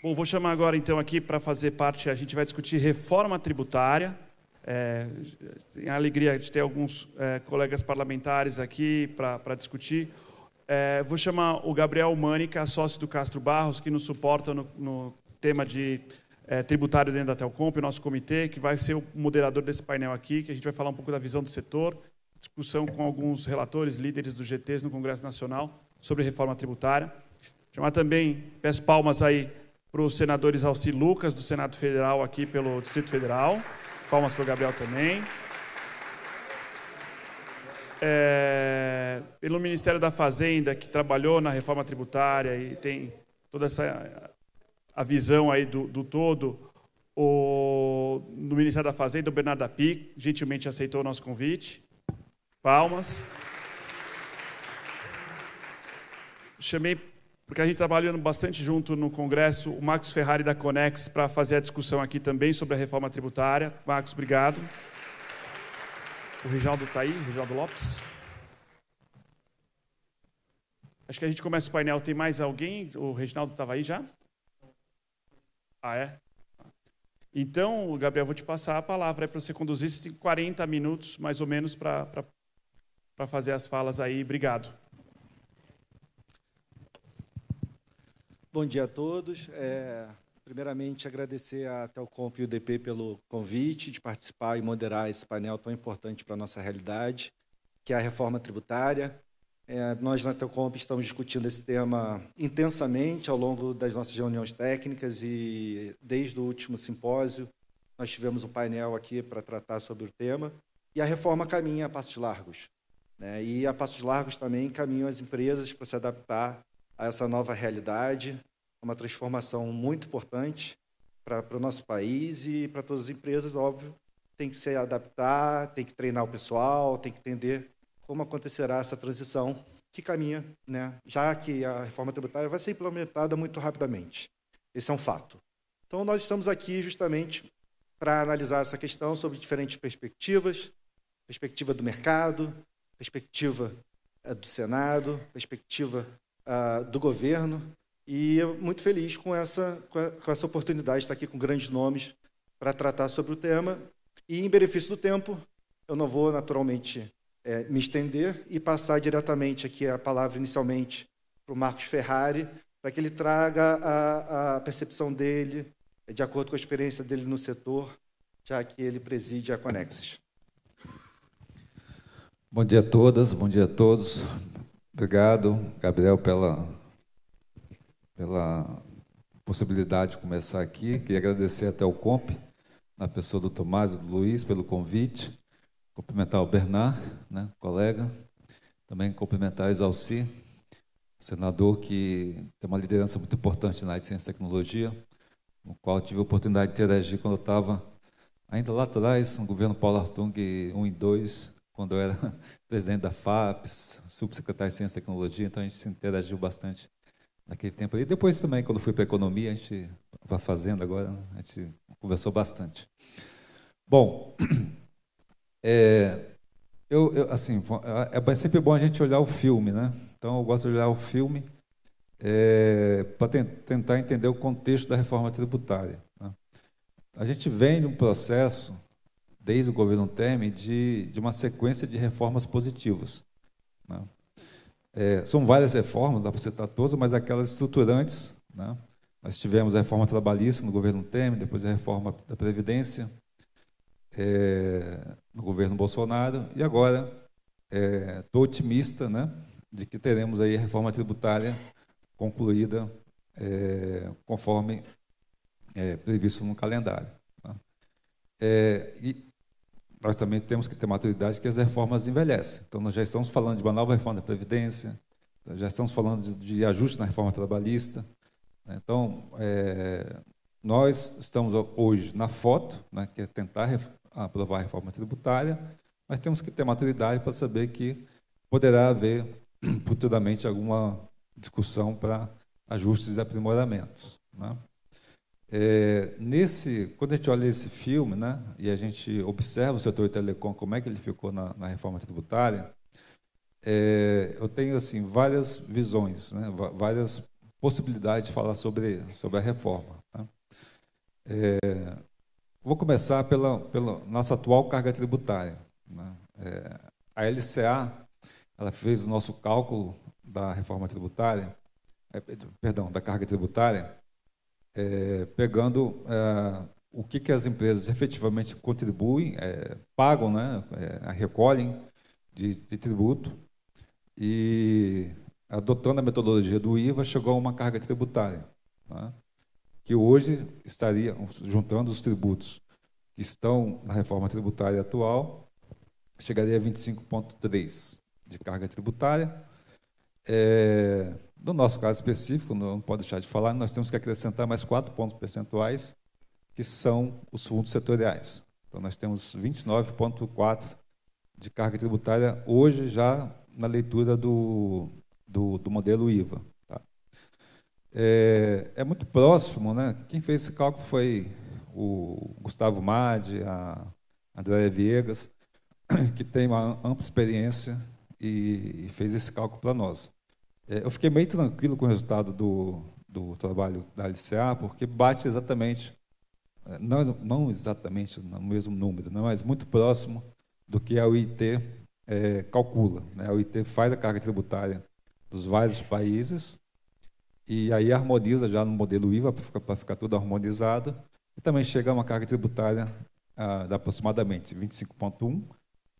Bom, vou chamar agora, então, aqui para fazer parte, a gente vai discutir reforma tributária. Tenho a alegria de ter alguns colegas parlamentares aqui para discutir. Vou chamar o Gabriel Mânica, sócio do Castro Barros, que nos suporta no tema de tributário dentro da Telcomp, o nosso comitê, que vai ser o moderador desse painel aqui, que a gente vai falar um pouco da visão do setor, discussão com alguns relatores, líderes dos GTs no Congresso Nacional sobre reforma tributária. Chamar também, peço palmas aí para os senadores Alci Lucas, do Senado Federal, aqui pelo Distrito Federal. Palmas para o Gabriel também. Pelo Ministério da Fazenda, que trabalhou na reforma tributária e tem toda a visão aí do todo, no Ministério da Fazenda, o Bernardo Api, gentilmente aceitou o nosso convite. Palmas. Chamei, porque a gente trabalhando bastante junto no Congresso, o Marcos Ferrari da Conex para fazer a discussão aqui também sobre a reforma tributária. Marcos, obrigado. O Reginaldo está aí, Reginaldo Lopes. Acho que a gente começa o painel. Tem mais alguém? O Reginaldo estava aí já? Ah, é? Então, Gabriel, vou te passar a palavra para você conduzir. Você tem 40 minutos, mais ou menos, para fazer as falas aí. Obrigado. Bom dia a todos. Primeiramente, agradecer à Telcomp e o DP pelo convite de participar e moderar esse painel tão importante para a nossa realidade, que é a reforma tributária. Nós, na Telcomp, estamos discutindo esse tema intensamente ao longo das nossas reuniões técnicas e, desde o último simpósio, nós tivemos um painel aqui para tratar sobre o tema. E a reforma caminha a passos largos, né? E a passos largos também caminham as empresas para se adaptar a essa nova realidade, uma transformação muito importante para o nosso país e para todas as empresas, óbvio. Tem que se adaptar, tem que treinar o pessoal, tem que entender como acontecerá essa transição que caminha, né? Já que a reforma tributária vai ser implementada muito rapidamente. Esse é um fato. Então, nós estamos aqui justamente para analisar essa questão sob diferentes perspectivas, perspectiva do mercado, perspectiva do Senado, perspectiva do governo, e muito feliz com essa oportunidade de estar aqui com grandes nomes para tratar sobre o tema. E, em benefício do tempo, eu não vou, naturalmente, me estender e passar diretamente aqui a palavra, inicialmente, para o Marcos Ferrari, para que ele traga a percepção dele, de acordo com a experiência dele no setor, já que ele preside a Conexis. Bom dia a todas, bom dia a todos. Obrigado, Gabriel, pela possibilidade de começar aqui. Queria agradecer a Telcomp, na pessoa do Tomás e do Luiz, pelo convite. Cumprimentar o Bernard, né, colega. Também cumprimentar o Exalci, senador que tem uma liderança muito importante na área de ciência e tecnologia, no qual tive a oportunidade de interagir quando eu estava, ainda lá atrás, no governo Paulo Hartung 1 e 2, quando eu era presidente da FAPES, subsecretário de Ciência e Tecnologia, então a gente se interagiu bastante naquele tempo. E depois também, quando fui para a economia, a gente estava fazendo agora, a gente conversou bastante. Bom, assim, é sempre bom a gente olhar o filme, né? Então, eu gosto de olhar o filme para tentar entender o contexto da reforma tributária, né? A gente vem de um processo, desde o governo Temer, de uma sequência de reformas positivas, né? São várias reformas, dá para citar todas, mas aquelas estruturantes, né? Nós tivemos a reforma trabalhista no governo Temer, depois a reforma da Previdência no governo Bolsonaro, e agora estou otimista, né, de que teremos aí a reforma tributária concluída conforme previsto no calendário, né? E nós também temos que ter maturidade que as reformas envelhecem. Então, nós já estamos falando de uma nova reforma da Previdência, já estamos falando de ajuste na reforma trabalhista, né? Então, nós estamos hoje na foto, né, que é tentar aprovar a reforma tributária, mas temos que ter maturidade para saber que poderá haver futuramente alguma discussão para ajustes e aprimoramentos, né? Quando a gente olha esse filme, né, e a gente observa o setor de telecom, como é que ele ficou na reforma tributária, eu tenho assim várias visões, né, várias possibilidade de falar sobre a reforma. Tá? Vou começar pela nossa atual carga tributária. Né? A LCA, ela fez o nosso cálculo da reforma tributária, da carga tributária, pegando o que as empresas efetivamente contribuem, pagam, né, recolhem de tributo, e, adotando a metodologia do IVA, chegou a uma carga tributária, né, que hoje estaria, juntando os tributos que estão na reforma tributária atual, chegaria a 25,3% de carga tributária. No nosso caso específico, não pode deixar de falar, nós temos que acrescentar mais 4 pontos percentuais, que são os fundos setoriais. Então, nós temos 29,4% de carga tributária hoje, já na leitura do modelo IVA. Tá? É muito próximo, né? Quem fez esse cálculo foi o Gustavo Madi, a Andréa Viegas, que tem uma ampla experiência e fez esse cálculo para nós. Eu fiquei meio tranquilo com o resultado do trabalho da LCA, porque bate exatamente, não exatamente no mesmo número, não, mas muito próximo do que a OIT calcula. Né? A OIT faz a carga tributária dos vários países e aí harmoniza já no modelo IVA para ficar tudo harmonizado, e também chega a uma carga tributária de aproximadamente 25,1%,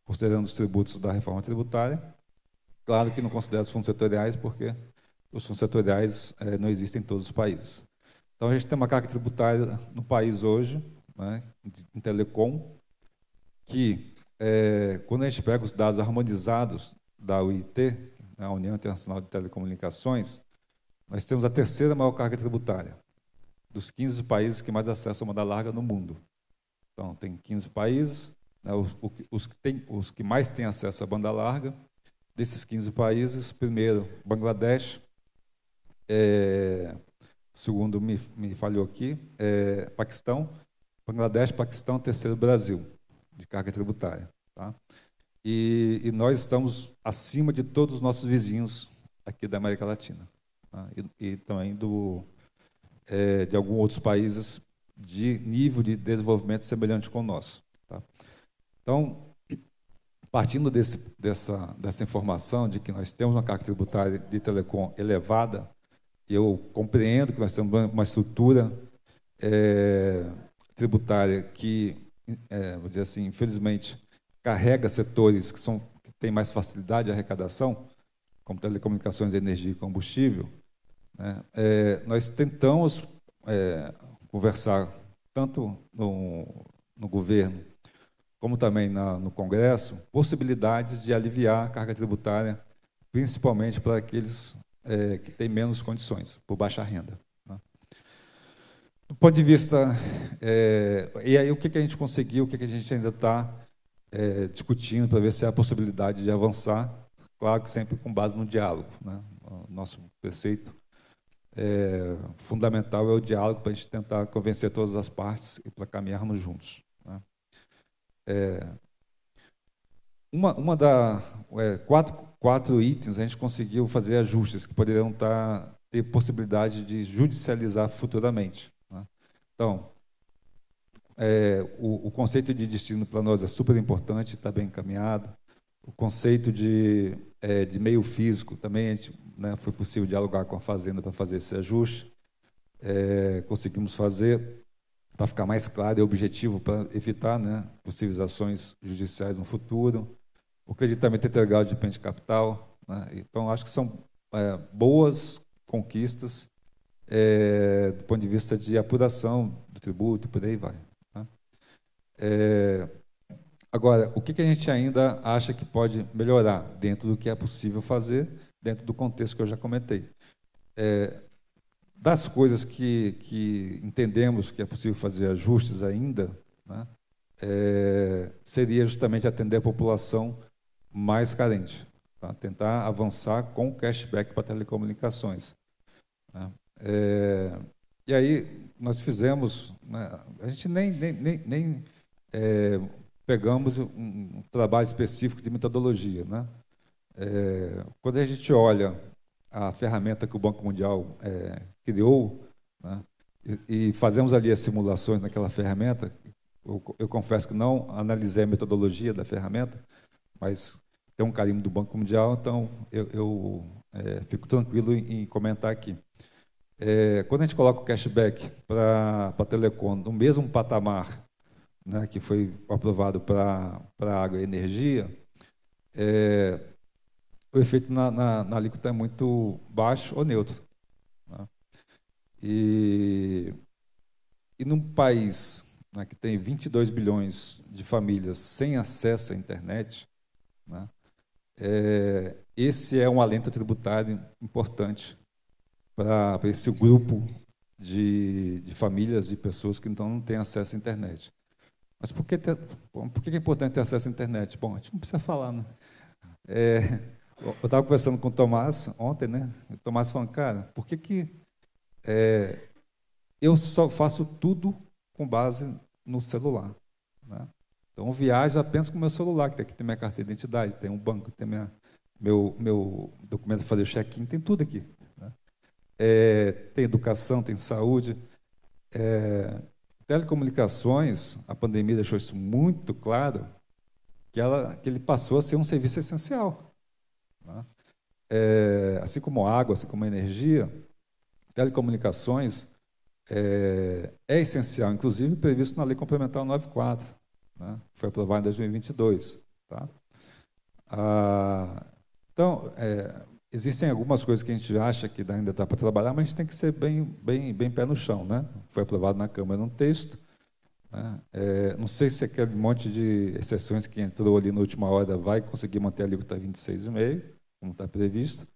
considerando os tributos da reforma tributária. Claro que não considera os fundos setoriais, porque os fundos setoriais não existem em todos os países. Então, a gente tem uma carga tributária no país hoje, né, em telecom, que, quando a gente pega os dados harmonizados da UIT, a União Internacional de Telecomunicações, nós temos a terceira maior carga tributária dos 15 países que mais acessam banda larga no mundo. Então, tem 15 países, né, os que mais têm acesso à banda larga. Desses 15 países, primeiro, Bangladesh, segundo me falhou aqui, Paquistão, Bangladesh, Paquistão, terceiro, Brasil, de carga tributária. Tá? E nós estamos acima de todos os nossos vizinhos aqui da América Latina. Tá? E também de alguns outros países de nível de desenvolvimento semelhante com o nosso. Tá? Então, partindo dessa informação de que nós temos uma carga tributária de telecom elevada, eu compreendo que nós temos uma estrutura tributária que, vou dizer assim, infelizmente, carrega setores que têm mais facilidade de arrecadação, como telecomunicações, energia e combustível. Né? Nós tentamos conversar tanto no governo como também no Congresso, possibilidades de aliviar a carga tributária, principalmente para aqueles que têm menos condições, por baixa renda. Né? Do ponto de vista... e aí, o que a gente conseguiu, o que a gente ainda está discutindo para ver se há a possibilidade de avançar, claro que sempre com base no diálogo. Né? O nosso preceito fundamental é o diálogo, para a gente tentar convencer todas as partes e para caminharmos juntos. Né? Quatro itens a gente conseguiu fazer ajustes que poderiam ter possibilidade de judicializar futuramente. Né? Então, o conceito de destino para nós é super importante, está bem encaminhado. O conceito de meio físico também, né, foi possível dialogar com a Fazenda para fazer esse ajuste. Conseguimos fazer para ficar mais claro e objetivo, para evitar, né, possíveis ações judiciais no futuro. O creditamento integral de depende de capital. Né? Então, acho que são boas conquistas do ponto de vista de apuração do tributo, por aí vai. Né? Agora, o que a gente ainda acha que pode melhorar dentro do que é possível fazer, dentro do contexto que eu já comentei? Das coisas que entendemos que é possível fazer ajustes ainda, né, seria justamente atender a população mais carente, tá? Tentar avançar com cashback para telecomunicações. Né? E aí nós fizemos, né, a gente nem pegamos um trabalho específico de metodologia. Né? Quando a gente olha a ferramenta que o Banco Mundial criou, né? E fazemos ali as simulações naquela ferramenta. Eu confesso que não analisei a metodologia da ferramenta, mas tem um carimbo do Banco Mundial, então eu fico tranquilo em comentar aqui. Quando a gente coloca o cashback para a telecom no mesmo patamar, né, que foi aprovado para água e energia, o efeito na alíquota é muito baixo ou neutro, né? E num país, né, que tem 22 bilhões de famílias sem acesso à internet, né, esse é um alento tributário importante para esse grupo de famílias, de pessoas que então não têm acesso à internet. Mas por que é importante ter acesso à internet? Bom, a gente não precisa falar, né? Eu estava conversando com o Tomás ontem, né? O Tomás falando, cara, por que eu só faço tudo com base no celular, né? Então, viajo apenas com o meu celular, que aqui tem minha carteira de identidade, tem um banco, tem meu documento para fazer o check-in, tem tudo aqui, né? Tem educação, tem saúde. Telecomunicações, a pandemia deixou isso muito claro, que ele passou a ser um serviço essencial, né? Assim como água, assim como energia, telecomunicações é essencial, inclusive previsto na Lei Complementar 94, né? Foi aprovada em 2022. Tá? Então, existem algumas coisas que a gente acha que ainda dá para trabalhar, mas a gente tem que ser bem pé no chão, né? Foi aprovado na Câmara num texto, né? Não sei se aquele monte de exceções que entrou ali na última hora vai conseguir manter a alíquota 26,5%, como está previsto.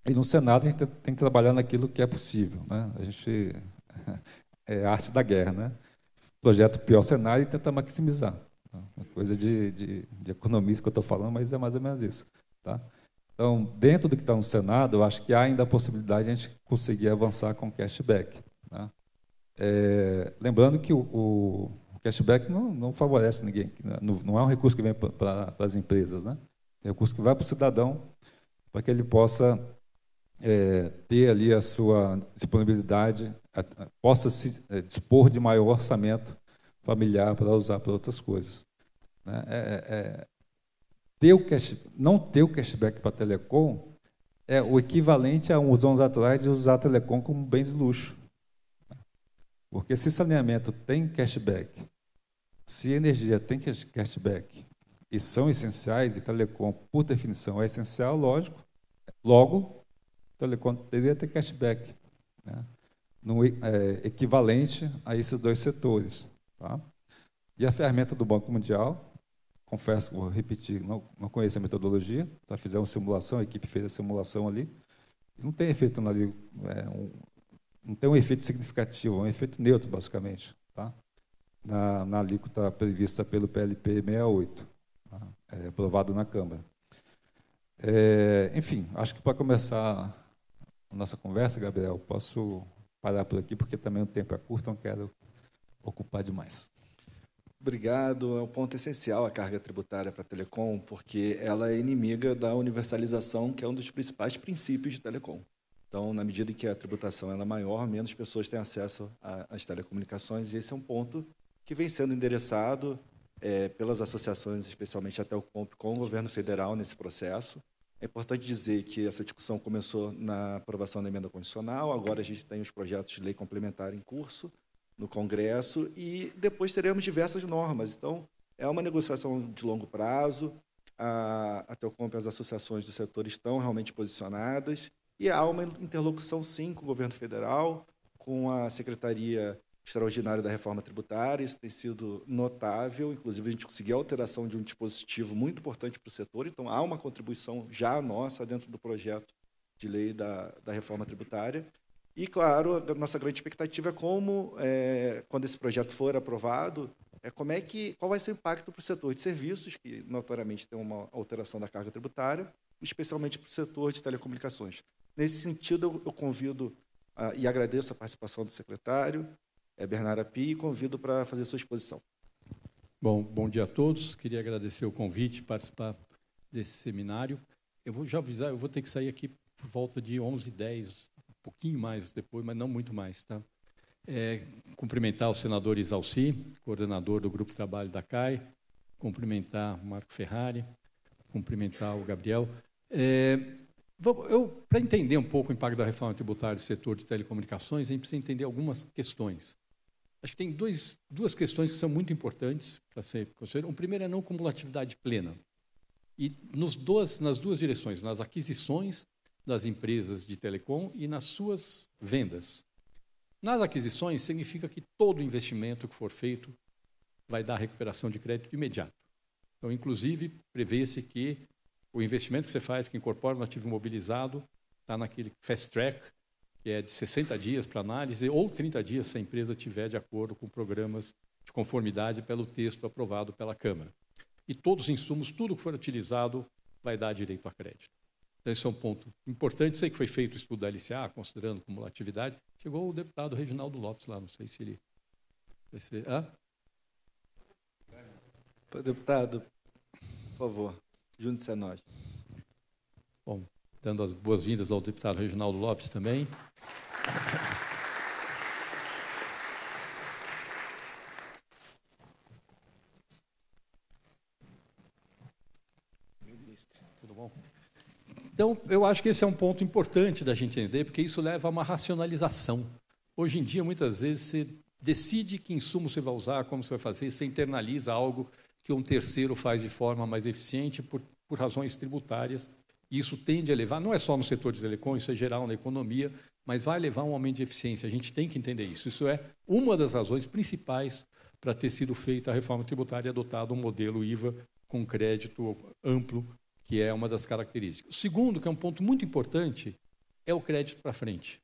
E no Senado a gente tem que trabalhar naquilo que é possível, né? A gente é a arte da guerra, né? Projeto o pior cenário e tenta maximizar. Uma coisa de economista que eu estou falando, mas é mais ou menos isso, tá? Então, dentro do que está no Senado, eu acho que há ainda a possibilidade de a gente conseguir avançar com o cashback, né? Lembrando que o cashback não favorece ninguém, não é um recurso que vem para as empresas, né? É um recurso que vai para o cidadão, para que ele possa ter ali a sua disponibilidade, possa se dispor de maior orçamento familiar para usar para outras coisas, né? Não ter o cashback para a telecom é o equivalente a uns anos atrás de usar a telecom como bem de luxo. Porque se saneamento tem cashback, se energia tem cashback, e são essenciais, e telecom, por definição, é essencial, lógico, logo, telecom deveria ter cashback, né? Equivalente a esses dois setores. Tá? E a ferramenta do Banco Mundial, confesso que vou repetir, não conheço a metodologia, tá? Fizemos simulação, a equipe fez a simulação ali, não tem efeito ali, não tem um efeito significativo, é um efeito neutro, basicamente, tá? Na alíquota prevista pelo PLP 68, tá? Aprovado na Câmara. Enfim, acho que para começar a nossa conversa, Gabriel, posso parar por aqui, porque também o tempo é curto, não quero ocupar demais. Obrigado. É um ponto essencial a carga tributária para a telecom, porque ela é inimiga da universalização, que é um dos principais princípios de telecom. Então, na medida em que a tributação é maior, menos pessoas têm acesso às telecomunicações, e esse é um ponto que vem sendo endereçado pelas associações, especialmente até o COMP, com o governo federal nesse processo. É importante dizer que essa discussão começou na aprovação da emenda constitucional, agora a gente tem os projetos de lei complementar em curso no Congresso e depois teremos diversas normas. Então, é uma negociação de longo prazo, a Telcomp e as associações do setor estão realmente posicionadas e há uma interlocução, sim, com o governo federal, com a Secretaria Extraordinária da Reforma Tributária, isso tem sido notável, inclusive a gente conseguiu a alteração de um dispositivo muito importante para o setor, então há uma contribuição já nossa dentro do projeto de lei da Reforma Tributária. E, claro, a nossa grande expectativa é quando esse projeto for aprovado, qual vai ser o impacto para o setor de serviços, que notoriamente tem uma alteração da carga tributária, especialmente para o setor de telecomunicações. Nesse sentido, eu convido e agradeço a participação do secretário, Bernardo Api, e convido para fazer sua exposição. Bom dia a todos. Queria agradecer o convite, participar desse seminário. Eu vou já avisar, eu vou ter que sair aqui por volta de 11h10, um pouquinho mais depois, mas não muito mais. Tá? Cumprimentar o senador Isalci, coordenador do Grupo de Trabalho da CAI, cumprimentar o Marco Ferrari, cumprimentar o Gabriel. Para entender um pouco o impacto da reforma tributária do setor de telecomunicações, a gente precisa entender algumas questões. Acho que tem duas questões que são muito importantes para ser consideradas. O primeiro é a não cumulatividade plena. E nas duas direções, nas aquisições das empresas de telecom e nas suas vendas. Nas aquisições, significa que todo investimento que for feito vai dar recuperação de crédito imediato. Então, inclusive, prevê-se que o investimento que você faz, que incorpora no ativo imobilizado, está naquele fast track, que é de 60 dias para análise, ou 30 dias se a empresa tiver de acordo com programas de conformidade pelo texto aprovado pela Câmara. E todos os insumos, tudo que for utilizado, vai dar direito a crédito. Então, esse é um ponto importante. Sei que foi feito o estudo da LCA, considerando cumulatividade. Chegou o deputado Reginaldo Lopes lá, não sei se ele... Deputado, por favor, junte-se a nós. Bom, dando as boas-vindas ao deputado Reginaldo Lopes também. Tudo bom? Então, eu acho que esse é um ponto importante da gente entender, porque isso leva a uma racionalização. Hoje em dia, muitas vezes, você decide que insumo você vai usar, como você vai fazer, você internaliza algo que um terceiro faz de forma mais eficiente por razões tributárias. E isso tende a levar, não é só no setor de telecom, isso é geral na economia, mas vai levar a um aumento de eficiência. A gente tem que entender isso. Isso é uma das razões principais para ter sido feita a reforma tributária e adotado um modelo IVA com crédito amplo, que é uma das características. O segundo, que é um ponto muito importante, é o crédito para frente.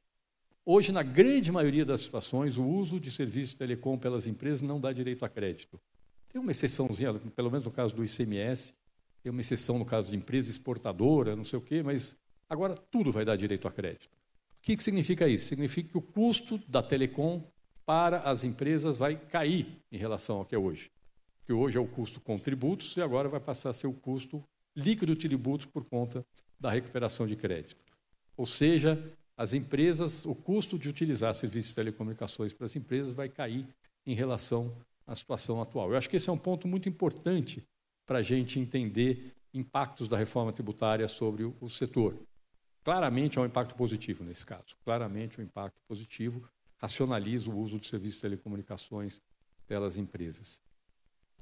Hoje, na grande maioria das situações, o uso de serviços de telecom pelas empresas não dá direito a crédito. Tem uma exceçãozinha, pelo menos no caso do ICMS, tem uma exceção no caso de empresa exportadora, não sei o quê, mas agora tudo vai dar direito a crédito. O que significa isso? Significa que o custo da telecom para as empresas vai cair em relação ao que é hoje. Porque hoje é o custo com tributos e agora vai passar a ser o custo líquido de tributos por conta da recuperação de crédito. Ou seja, as empresas, o custo de utilizar serviços de telecomunicações para as empresas vai cair em relação à situação atual. Eu acho que esse é um ponto muito importante para a gente entender impactos da reforma tributária sobre o setor. Claramente é um impacto positivo nesse caso. Claramente um impacto positivo, racionaliza o uso de serviços de telecomunicações pelas empresas.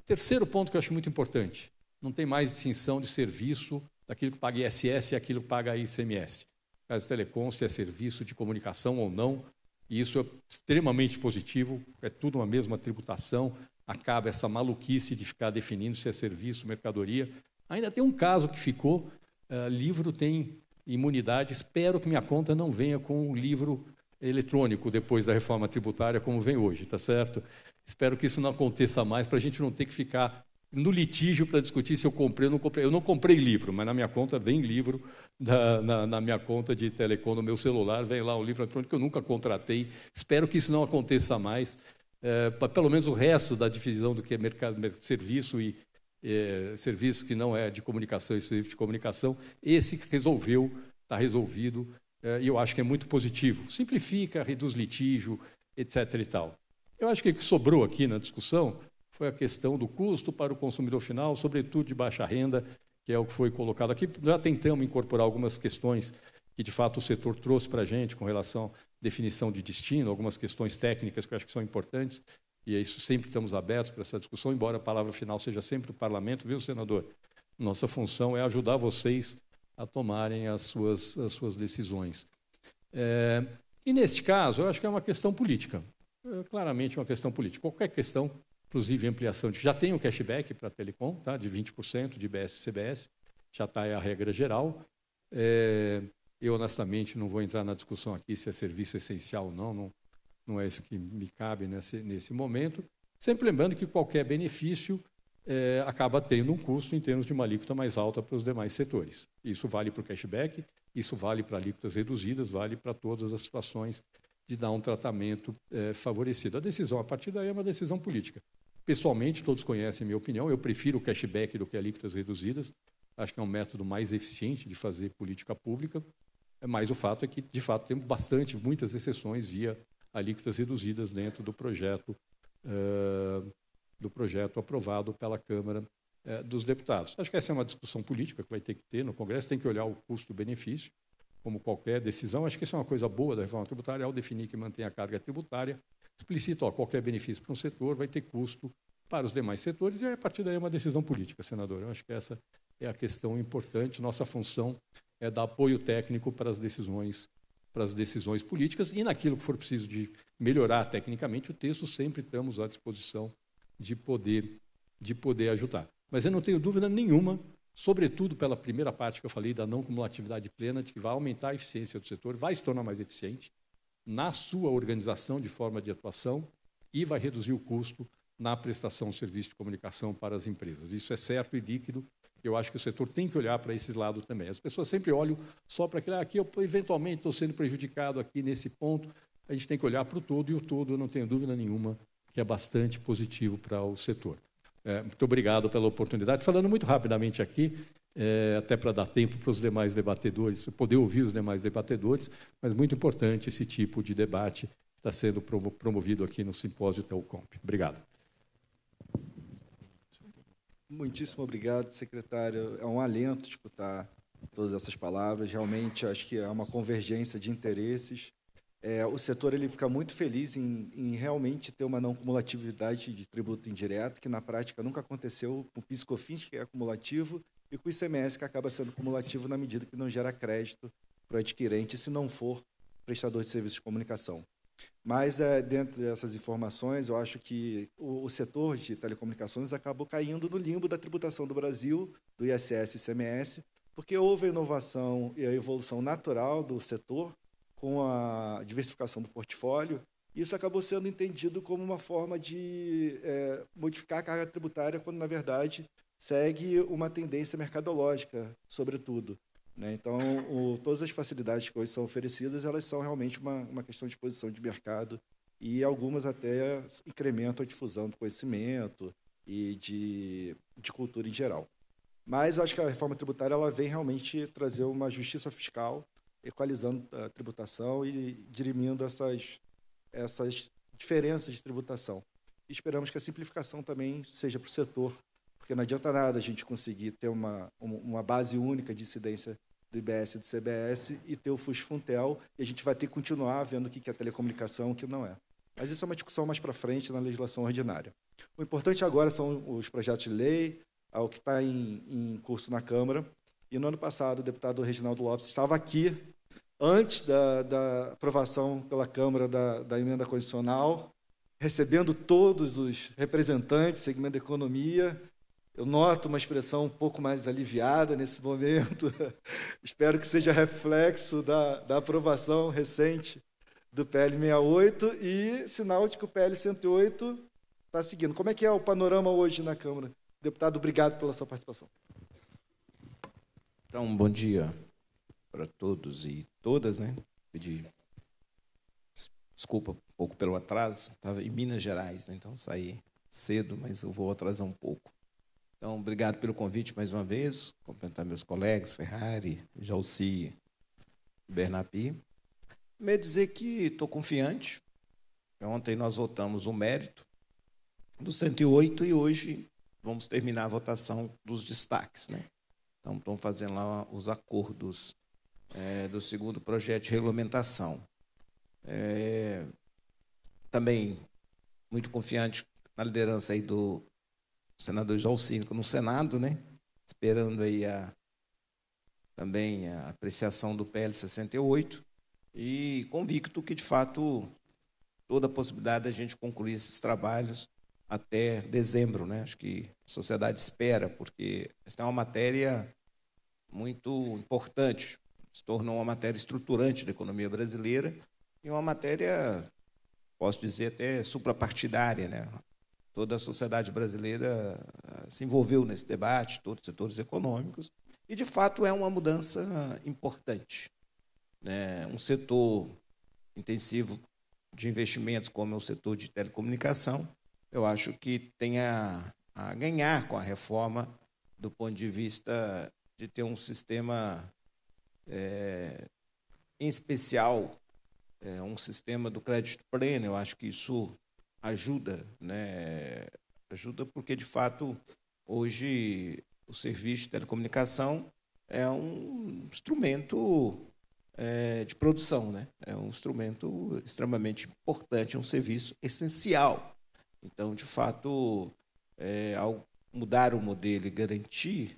Terceiro ponto que eu acho muito importante, não tem mais distinção de serviço daquilo que paga ISS e aquilo que paga ICMS. No caso de telecom, se é serviço de comunicação ou não, e isso é extremamente positivo, é tudo uma mesma tributação, acaba essa maluquice de ficar definindo se é serviço, mercadoria. Ainda tem um caso que ficou, livro tem imunidade, espero que minha conta não venha com o livro eletrônico depois da reforma tributária, como vem hoje, tá certo? Espero que isso não aconteça mais, para a gente não ter que ficar no litígio para discutir se eu comprei ou não comprei. Eu não comprei livro, mas na minha conta vem livro, na minha conta de telecom, no meu celular, vem lá um livro eletrônico que eu nunca contratei. Espero que isso não aconteça mais. Pelo menos o resto da divisão do que é serviço e serviço que não é de comunicação e serviço de comunicação, esse está resolvido, e eu acho que é muito positivo. Simplifica, reduz litígio, etc. e tal. Eu acho que o que sobrou aqui na discussão foi a questão do custo para o consumidor final, sobretudo de baixa renda, que é o que foi colocado aqui. Já tentamos incorporar algumas questões que, de fato, o setor trouxe para a gente com relação à definição de destino, algumas questões técnicas que eu acho que são importantes, e é isso, sempre estamos abertos para essa discussão, embora a palavra final seja sempre do parlamento, viu, senador? Nossa função é ajudar vocês a tomarem as suas decisões. E, neste caso, eu acho que é uma questão política. Claramente uma questão política. Qualquer questão, inclusive ampliação já tem o cashback para a Telecom, tá, de 20% de IBS e CBS, já está a regra geral. Eu, honestamente, não vou entrar na discussão aqui se é serviço essencial ou não é isso que me cabe nesse momento. Sempre lembrando que qualquer benefício acaba tendo um custo em termos de uma alíquota mais alta para os demais setores. Isso vale para o cashback, isso vale para alíquotas reduzidas, vale para todas as situações de dar um tratamento favorecido. A decisão, a partir daí, é uma decisão política. Pessoalmente, todos conhecem a minha opinião, eu prefiro o cashback do que alíquotas reduzidas. acho que é um método mais eficiente de fazer política pública, mas o fato é que, de fato, temos muitas exceções via alíquotas reduzidas dentro do projeto aprovado pela Câmara dos Deputados. Acho que essa é uma discussão política que vai ter que ter no Congresso, tem que olhar o custo-benefício, como qualquer decisão. Acho que isso é uma coisa boa da reforma tributária, ao definir que mantém a carga tributária, explicita, qualquer benefício para um setor vai ter custo para os demais setores, e a partir daí é uma decisão política, senador. Eu acho que essa é a questão importante. Nossa função é dar apoio técnico para as decisões políticas, e naquilo que for preciso de melhorar tecnicamente o texto, sempre estamos à disposição de poder ajudar. Mas eu não tenho dúvida nenhuma, sobretudo pela primeira parte que eu falei, da não cumulatividade plena, de que vai aumentar a eficiência do setor, vai se tornar mais eficiente na sua organização de forma de atuação e vai reduzir o custo na prestação de serviço de comunicação para as empresas. Isso é certo e líquido. Eu acho que o setor tem que olhar para esse lado também. As pessoas sempre olham só para aquilo, aqui eu eventualmente estou sendo prejudicado aqui nesse ponto. A gente tem que olhar para o todo, e o todo, eu não tenho dúvida nenhuma, que é bastante positivo para o setor. Muito obrigado pela oportunidade. Falando muito rapidamente aqui, até para dar tempo para os demais debatedores, poder ouvir os demais debatedores, mas muito importante esse tipo de debate que está sendo promovido aqui no Simpósio Telcomp. Obrigado. Muitíssimo obrigado, secretário. É um alento escutar todas essas palavras. Realmente, acho que é uma convergência de interesses. O setor ele fica muito feliz em realmente ter uma não cumulatividade de tributo indireto, que na prática nunca aconteceu com o PIS/COFINS, que é acumulativo, e com o ICMS, que acaba sendo cumulativo na medida que não gera crédito para o adquirente, se não for prestador de serviços de comunicação. Mas, dentro dessas informações, eu acho que o setor de telecomunicações acabou caindo no limbo da tributação do Brasil, do ISS e ICMS, porque houve a inovação e a evolução natural do setor com a diversificação do portfólio. Isso acabou sendo entendido como uma forma de modificar a carga tributária, quando, na verdade, segue uma tendência mercadológica, sobretudo. Então, todas as facilidades que hoje são oferecidas, elas são realmente uma questão de posição de mercado, e algumas até incrementam a difusão do conhecimento e de cultura em geral. Mas eu acho que a reforma tributária ela vem realmente trazer uma justiça fiscal, equalizando a tributação e dirimindo essas diferenças de tributação. E esperamos que a simplificação também seja para o setor, porque não adianta nada a gente conseguir ter uma base única de incidência do IBS e do CBS e ter o FUS-Funtel, e a gente vai ter que continuar vendo o que é telecomunicação e o que não é. Mas isso é uma discussão mais para frente na legislação ordinária. O importante agora são os projetos de lei, o que está em curso na Câmara. E no ano passado, o deputado Reginaldo Lopes estava aqui, antes da aprovação pela Câmara da emenda constitucional, recebendo todos os representantes do segmento da economia. Eu noto uma expressão um pouco mais aliviada nesse momento. Espero que seja reflexo da aprovação recente do PL 68 e sinal de que o PL 108 está seguindo. Como é que é o panorama hoje na Câmara? Deputado, obrigado pela sua participação. Então, bom dia para todos e todas, né? Pedir desculpa um pouco pelo atraso, estava em Minas Gerais, né? Então saí cedo, mas eu vou atrasar um pouco. Então, obrigado pelo convite mais uma vez, cumprimentar meus colegas, Ferrari, Jalci e Bernapi. Primeiro dizer que estou confiante. Ontem nós votamos o mérito do 108 e hoje vamos terminar a votação dos destaques, né? Então, estamos fazendo lá os acordos do segundo projeto de regulamentação. Também muito confiante na liderança aí do senador Jalci no Senado, né? Esperando aí também a apreciação do PL 68 e convicto que, de fato, toda a possibilidade da gente concluir esses trabalhos até dezembro, né? Acho que a sociedade espera, porque essa é uma matéria muito importante, se tornou uma matéria estruturante da economia brasileira e uma matéria, posso dizer, até suprapartidária, né? Toda a sociedade brasileira se envolveu nesse debate, todos os setores econômicos, e, de fato, é uma mudança importante, né? Um setor intensivo de investimentos, como é o setor de telecomunicação, eu acho que tem a ganhar com a reforma do ponto de vista de ter um sistema, em especial, um sistema do crédito pleno. Eu acho que isso ajuda, né? Ajuda porque, de fato, hoje o serviço de telecomunicação é um instrumento de produção, né? É um instrumento extremamente importante, é um serviço essencial. Então, de fato, ao mudar o modelo e garantir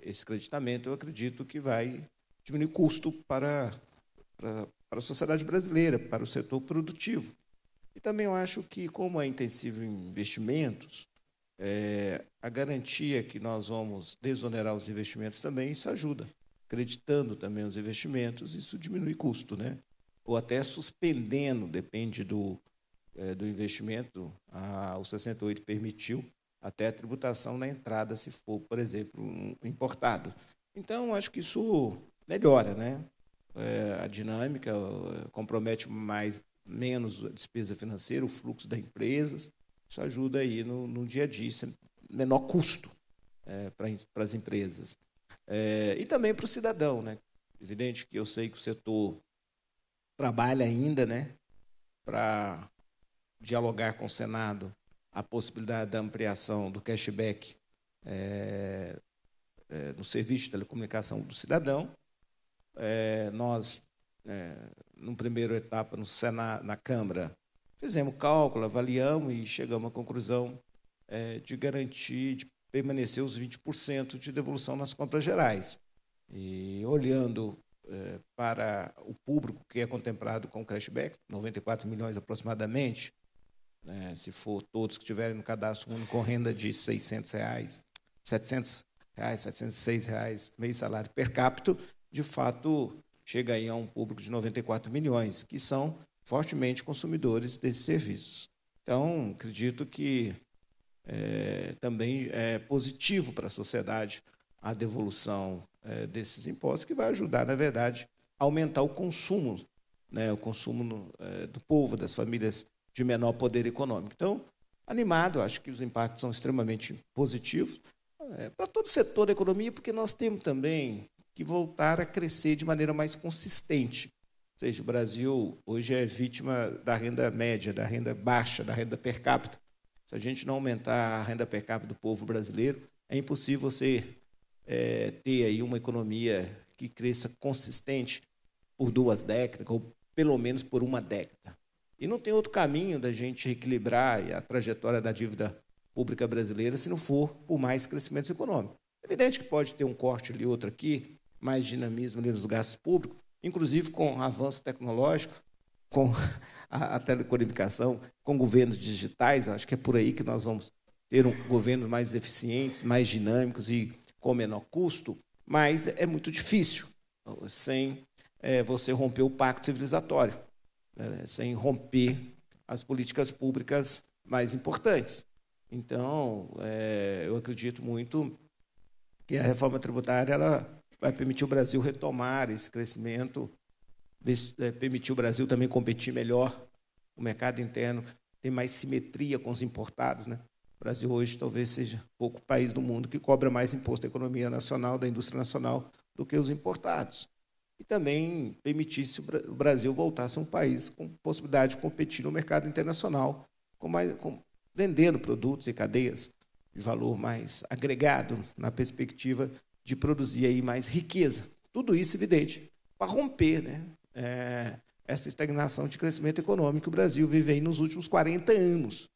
esse creditamento, eu acredito que vai diminuir o custo para a sociedade brasileira, para o setor produtivo. E também eu acho que, como é intensivo em investimentos, a garantia que nós vamos desonerar os investimentos também, isso ajuda. Acreditando também os investimentos, isso diminui custo, né? Ou até suspendendo, depende do investimento, o 68 permitiu até a tributação na entrada, se for, por exemplo, um importado. Então, acho que isso melhora, né? A dinâmica, compromete menos a despesa financeira, o fluxo das empresas. Isso ajuda aí no dia a dia, isso é menor custo para as empresas. E também para o cidadão, né? Evidente que eu sei que o setor trabalha ainda, né, para dialogar com o Senado a possibilidade da ampliação do cashback no serviço de telecomunicação do cidadão. Nós, numa primeira etapa no Senado, na Câmara, fizemos cálculo, avaliamos e chegamos à conclusão de garantir, de permanecer os 20% de devolução nas contas gerais. E olhando para o público que é contemplado com o cashback, 94 milhões aproximadamente, né, se for todos que tiverem no cadastro único com renda de R$600, R$706, meio salário per capita, de fato, chega aí a um público de 94 milhões, que são fortemente consumidores desses serviços. Então, acredito que também é positivo para a sociedade a devolução desses impostos, que vai ajudar, na verdade, a aumentar o consumo, né, o consumo do povo, das famílias de menor poder econômico. Então, animado, acho que os impactos são extremamente positivos para todo o setor da economia, porque nós temos também que voltar a crescer de maneira mais consistente. Ou seja, o Brasil hoje é vítima da renda média, da renda baixa, da renda per capita. Se a gente não aumentar a renda per capita do povo brasileiro, é impossível você ter aí uma economia que cresça consistente por 2 décadas, ou pelo menos por 1 década. E não tem outro caminho da gente equilibrar a trajetória da dívida pública brasileira se não for por mais crescimento econômico. É evidente que pode ter um corte ali, outro aqui, mais dinamismo ali nos gastos públicos, inclusive com avanço tecnológico, com a telecomunicação, com governos digitais. Acho que é por aí que nós vamos ter governos mais eficientes, mais dinâmicos e com menor custo, mas é muito difícil sem você romper o pacto civilizatório, sem romper as políticas públicas mais importantes. Então, eu acredito muito que a reforma tributária ela vai permitir o Brasil retomar esse crescimento, permitir o Brasil também competir melhor, o mercado interno tem mais simetria com os importados, né? O Brasil hoje talvez seja pouco país do mundo que cobra mais imposto da economia nacional, da indústria nacional, do que os importados. E também permitisse o Brasil voltar a ser um país com possibilidade de competir no mercado internacional, vendendo produtos e cadeias de valor mais agregado, na perspectiva de produzir aí mais riqueza. Tudo isso, evidente, para romper, né, essa estagnação de crescimento econômico que o Brasil vive aí nos últimos 40 anos,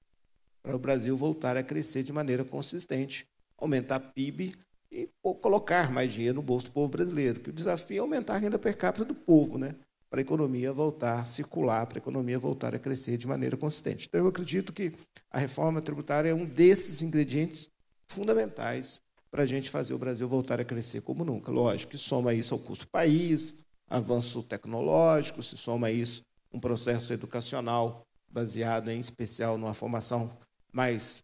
para o Brasil voltar a crescer de maneira consistente, aumentar PIB e colocar mais dinheiro no bolso do povo brasileiro, que o desafio é aumentar a renda per capita do povo, né, para a economia voltar a circular, para a economia voltar a crescer de maneira consistente. Então, eu acredito que a reforma tributária é um desses ingredientes fundamentais para a gente fazer o Brasil voltar a crescer como nunca. Lógico que soma isso ao custo país, avanço tecnológico, se soma isso um processo educacional baseado, em especial, numa formação mais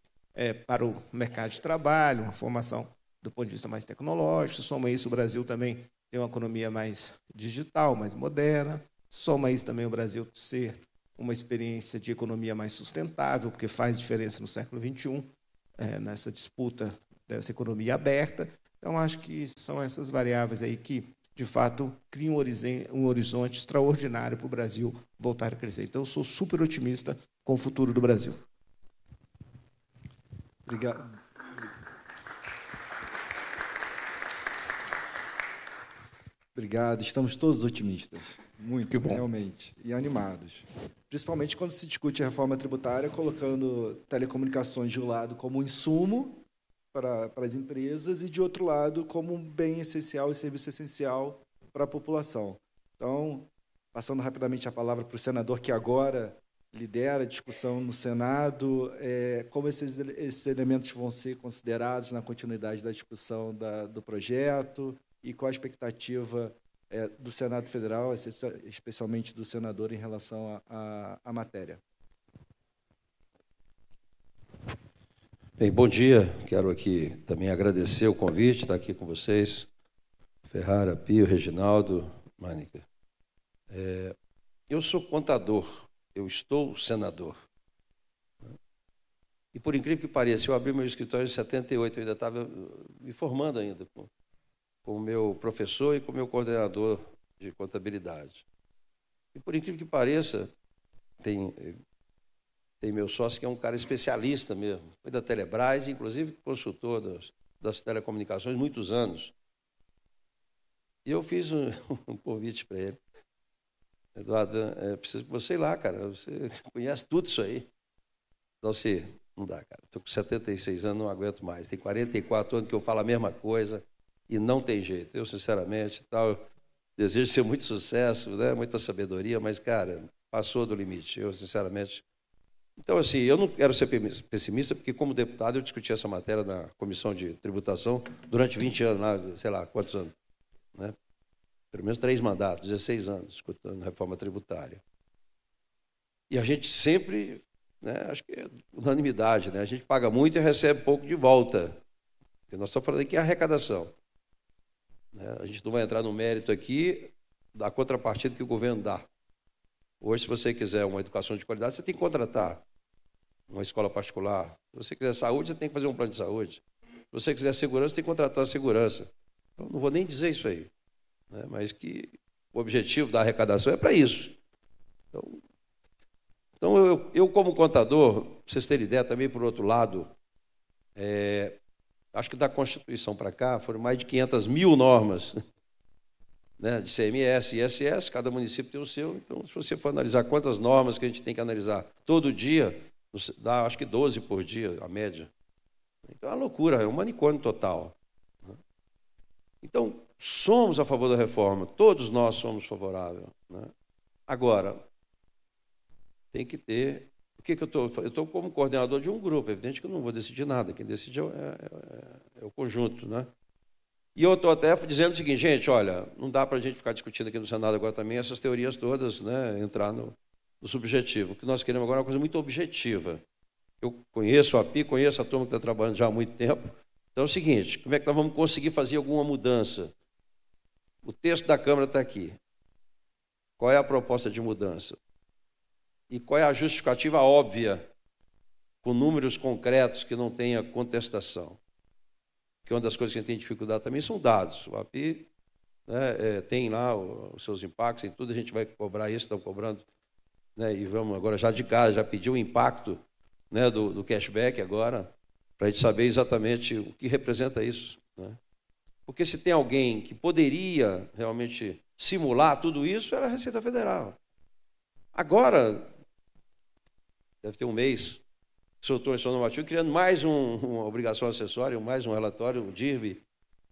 para o mercado de trabalho, uma formação do ponto de vista mais tecnológico, soma isso o Brasil também tem uma economia mais digital, mais moderna, soma isso também o Brasil ser uma experiência de economia mais sustentável, porque faz diferença no século XXI, nessa disputa dessa economia aberta. Então, acho que são essas variáveis aí que, de fato, criam um horizonte extraordinário para o Brasil voltar a crescer. Então, eu sou super otimista com o futuro do Brasil. Obrigado. Obrigado. Estamos todos otimistas. Muito, realmente. E animados. Principalmente quando se discute a reforma tributária, colocando telecomunicações de um lado como um insumo para as empresas e, de outro lado, como um bem essencial e serviço essencial para a população. Então, passando rapidamente a palavra para o senador, que agora lidera a discussão no Senado, como esses elementos vão ser considerados na continuidade da discussão do projeto e qual a expectativa do Senado Federal, especialmente do senador, em relação à matéria. Bem, bom dia. Quero aqui também agradecer o convite, estar aqui com vocês. Ferrara, Pio, Reginaldo, Mânica. Eu sou contador, eu estou senador. E, por incrível que pareça, eu abri meu escritório em 78, eu ainda estava me formando ainda com o meu professor e com o meu coordenador de contabilidade. E, por incrível que pareça, tem meu sócio que é um cara especialista mesmo, foi da Telebrás, inclusive consultor das telecomunicações, muitos anos. E eu fiz um convite para ele. Eduardo, preciso que você ir lá, cara, você conhece tudo isso aí. Então, não dá, cara, estou com 76 anos, não aguento mais. Tem 44 anos que eu falo a mesma coisa e não tem jeito. Eu, sinceramente, desejo ser muito sucesso, né, muita sabedoria, mas, cara, passou do limite. Eu, sinceramente... Então, assim, eu não quero ser pessimista, porque, como deputado, eu discuti essa matéria na Comissão de Tributação durante 20 anos, lá, sei lá, quantos anos, né? Pelo menos 3 mandatos, 16 anos, discutindo reforma tributária. E a gente sempre, né, acho que é unanimidade, né? A gente paga muito e recebe pouco de volta. Porque nós estamos falando aqui de arrecadação. Né? A gente não vai entrar no mérito aqui da contrapartida que o governo dá. Hoje, se você quiser uma educação de qualidade, você tem que contratar uma escola particular. Se você quiser saúde, você tem que fazer um plano de saúde. Se você quiser segurança, você tem que contratar a segurança. Eu não vou nem dizer isso aí, né? Mas que o objetivo da arrecadação é para isso. Então eu, como contador, para vocês terem ideia também, por outro lado, acho que da Constituição para cá foram mais de 500 mil normas, né, de CMS e ISS, cada município tem o seu. Então, se você for analisar quantas normas que a gente tem que analisar todo dia, dá acho que 12 por dia, a média. Então, é uma loucura, é um manicômio total. Então, somos a favor da reforma, todos nós somos favoráveis, né? Agora, tem que ter... O que eu estou? Eu estou como coordenador de um grupo, é evidente que eu não vou decidir nada, quem decide é o conjunto, né? E eu estou até dizendo o seguinte, gente, olha, não dá para a gente ficar discutindo aqui no Senado agora também essas teorias todas, né, entrar no subjetivo. O que nós queremos agora é uma coisa muito objetiva. Eu conheço a API, conheço a turma que está trabalhando já há muito tempo. Então é o seguinte, como é que nós vamos conseguir fazer alguma mudança? O texto da Câmara está aqui. Qual é a proposta de mudança? E qual é a justificativa óbvia, com números concretos que não tenha contestação? Que uma das coisas que a gente tem dificuldade também são dados. O API, né, tem lá os seus impactos, e tudo a gente vai cobrar isso, estão cobrando, né, e vamos agora já de casa, já pedir o impacto, né, do cashback agora, para a gente saber exatamente o que representa isso, né? Porque se tem alguém que poderia realmente simular tudo isso, era a Receita Federal. Agora, deve ter um mês, soltou esse normativo, criando mais uma obrigação acessória, mais um relatório, o DIRB,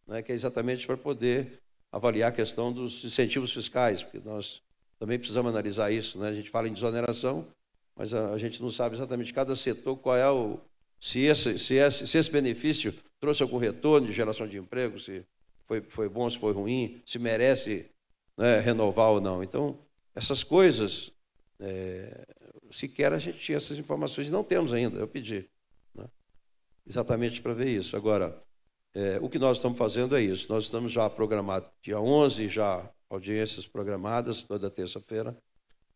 né, que é exatamente para poder avaliar a questão dos incentivos fiscais, porque nós também precisamos analisar isso, né? A gente fala em desoneração, mas a gente não sabe exatamente cada setor qual é se esse benefício trouxe algum retorno de geração de emprego, se foi bom, se foi ruim, se merece, né, renovar ou não. Então, essas coisas... sequer a gente tinha essas informações, e não temos ainda, eu pedi, né, exatamente para ver isso. Agora, o que nós estamos fazendo é isso, nós estamos já programados, dia 11, já audiências programadas, toda terça-feira,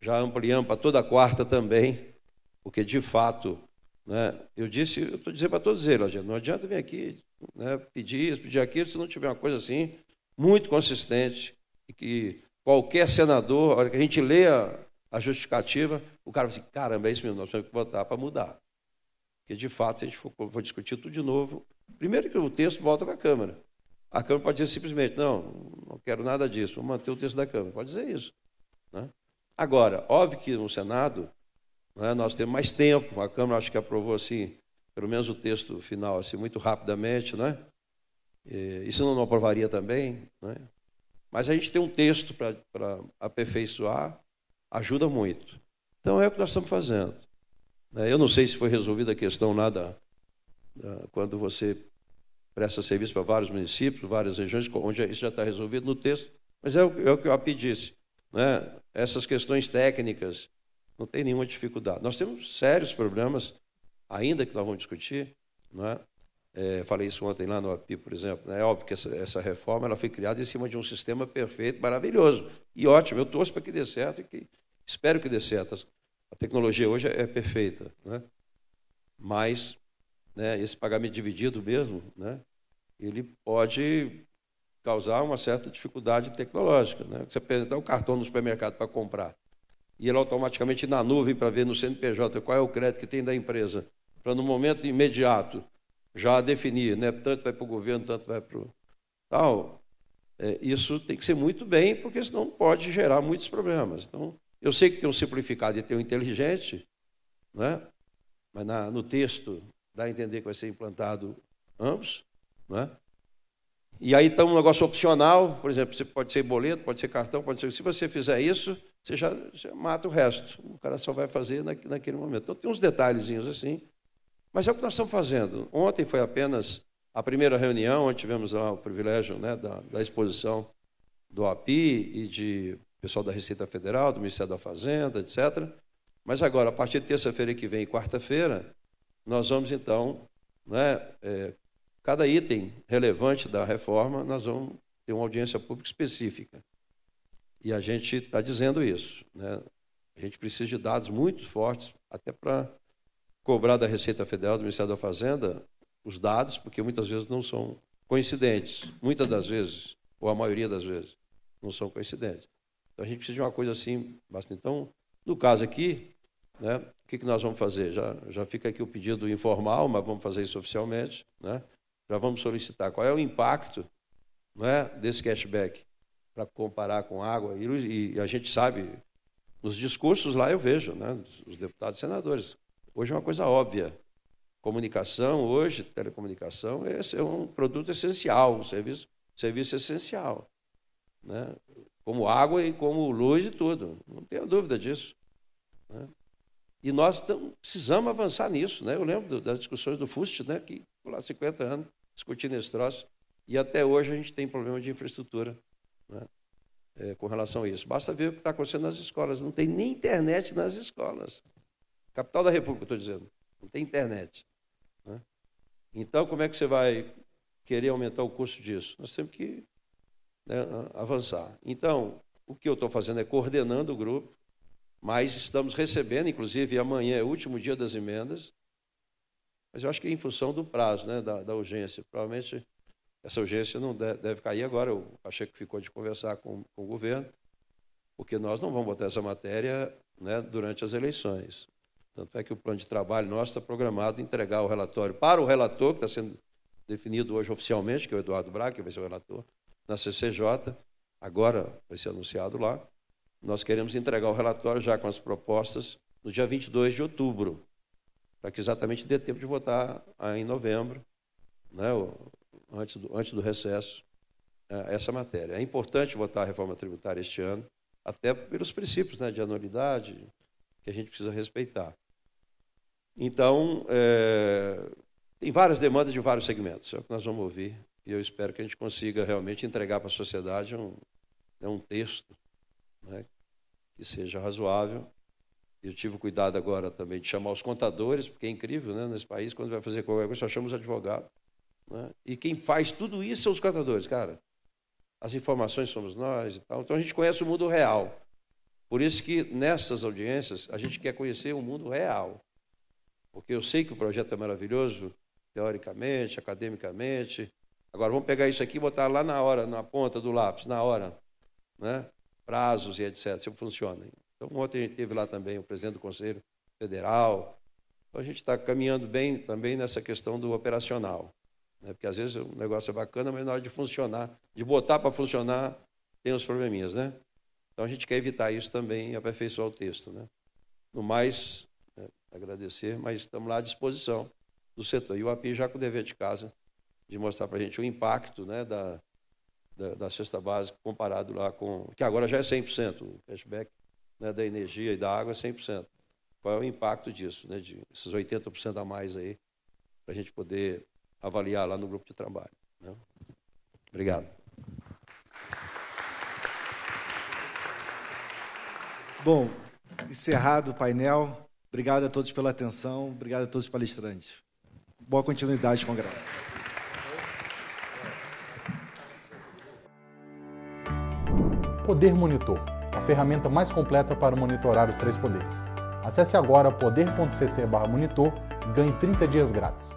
já ampliamos para toda quarta também, porque, de fato, né? Eu estou dizendo para todos eles, não adianta vir aqui, né, pedir isso, pedir aquilo, se não tiver uma coisa assim, muito consistente, e que qualquer senador, a hora que a gente lê a justificativa, o cara fala assim, caramba, é isso mesmo, nós temos que votar para mudar. Porque, de fato, se a gente for discutir tudo de novo, primeiro que o texto volta para a Câmara. A Câmara pode dizer simplesmente, não quero nada disso, vou manter o texto da Câmara. Pode dizer isso, né? Agora, óbvio que no Senado, né, nós temos mais tempo, a Câmara acho que aprovou assim, pelo menos o texto final, assim, muito rapidamente, né? Isso não aprovaria também, né? Mas a gente tem um texto para aperfeiçoar, ajuda muito. Então é o que nós estamos fazendo. Eu não sei se foi resolvida a questão lá quando você presta serviço para vários municípios, várias regiões, onde isso já está resolvido no texto, mas é o que eu pedisse, né? Essas questões técnicas, não tem nenhuma dificuldade. Nós temos sérios problemas, ainda que nós vamos discutir, né? Falei isso ontem lá no API, por exemplo. É óbvio que essa reforma ela foi criada em cima de um sistema perfeito, maravilhoso e ótimo. Eu torço para que dê certo e espero que dê certo. A tecnologia hoje é perfeita, né? Mas, né, esse pagamento dividido mesmo, né, ele pode causar uma certa dificuldade tecnológica, né? Você apresentar o cartão no supermercado para comprar e ele automaticamente ir na nuvem para ver no CNPJ qual é o crédito que tem da empresa, para no momento imediato já definir, né, tanto vai para o governo, tanto vai para o tal. Isso tem que ser muito bem, porque senão pode gerar muitos problemas. Então, eu sei que tem um simplificado e tem um inteligente, né, mas no texto dá a entender que vai ser implantado ambos, né? E aí está um negócio opcional, por exemplo, você pode ser boleto, pode ser cartão, pode ser. Se você fizer isso, você já mata o resto. O cara só vai fazer naquele momento. Então tem uns detalhezinhos assim. Mas é o que nós estamos fazendo. Ontem foi apenas a primeira reunião, onde tivemos lá o privilégio, né, da exposição do API e de pessoal da Receita Federal, do Ministério da Fazenda, etc. Mas agora, a partir de terça-feira que vem e quarta-feira, nós vamos, então, né, cada item relevante da reforma, nós vamos ter uma audiência pública específica. E a gente está dizendo isso, né? A gente precisa de dados muito fortes, até para cobrar da Receita Federal, do Ministério da Fazenda, os dados, porque muitas vezes não são coincidentes. Muitas das vezes, ou a maioria das vezes, não são coincidentes. Então, a gente precisa de uma coisa assim, bastante. Então, no caso aqui, né, o que nós vamos fazer? Já fica aqui o pedido informal, mas vamos fazer isso oficialmente, né? Já vamos solicitar qual é o impacto, né, desse cashback para comparar com água. E a gente sabe, nos discursos lá eu vejo, né, os deputados e senadores, hoje é uma coisa óbvia. Comunicação, hoje, telecomunicação, é um produto essencial, um serviço essencial, né? Como água e como luz e tudo. Não tenho dúvida disso, né? E nós precisamos avançar nisso, né? Eu lembro das discussões do FUST, né, que ficou lá 50 anos discutindo esse troço, e até hoje a gente tem problema de infraestrutura, né, com relação a isso. Basta ver o que está acontecendo nas escolas. Não tem nem internet nas escolas. Capital da República, estou dizendo. Não tem internet, né? Então, como é que você vai querer aumentar o custo disso? Nós temos que, né, avançar. Então, o que eu estou fazendo é coordenando o grupo, mas estamos recebendo, inclusive amanhã é o último dia das emendas, mas eu acho que é em função do prazo, né, da urgência. Provavelmente essa urgência não deve cair agora. Eu achei que ficou de conversar com o governo, porque nós não vamos botar essa matéria, né, durante as eleições. Tanto é que o plano de trabalho nosso está programado entregar o relatório para o relator, que está sendo definido hoje oficialmente, que é o Eduardo Braga, que vai ser o relator, na CCJ, agora vai ser anunciado lá. Nós queremos entregar o relatório já com as propostas no dia 22 de outubro, para que exatamente dê tempo de votar em novembro, né, antes do recesso, essa matéria. É importante votar a reforma tributária este ano, até pelos princípios, né, de anualidade, que a gente precisa respeitar. Então, tem várias demandas de vários segmentos, é o que nós vamos ouvir, e eu espero que a gente consiga realmente entregar para a sociedade um texto, né, que seja razoável. Eu tive o cuidado agora também de chamar os contadores, porque é incrível, né, nesse país, quando vai fazer qualquer coisa, só chama os advogados, né? E quem faz tudo isso são os contadores, cara. As informações somos nós e tal. Então, a gente conhece o mundo real. Por isso que, nessas audiências, a gente quer conhecer o mundo real. porque eu sei que o projeto é maravilhoso, teoricamente, academicamente. Agora, vamos pegar isso aqui e botar lá na hora, na ponta do lápis, na hora, né? Prazos e etc., se funciona. Então, ontem a gente teve lá também o presidente do Conselho Federal. Então, a gente está caminhando bem também nessa questão do operacional, né? Porque às vezes o negócio é bacana, mas na hora de funcionar, de botar para funcionar, tem uns probleminhas, né? Então, a gente quer evitar isso também e aperfeiçoar o texto, né? No mais, agradecer, mas estamos lá à disposição do setor. E o API já com o dever de casa de mostrar para a gente o impacto, né, da cesta básica comparado lá com... que agora já é 100%, o cashback, né, da energia e da água é 100%. Qual é o impacto disso, né, de esses 80% a mais aí, para a gente poder avaliar lá no grupo de trabalho, né? Obrigado. Bom, encerrado o painel. Obrigado a todos pela atenção, obrigado a todos os palestrantes. Boa continuidade com o Congresso. Poder Monitor, a ferramenta mais completa para monitorar os 3 poderes. Acesse agora poder.cc/monitor e ganhe 30 dias grátis.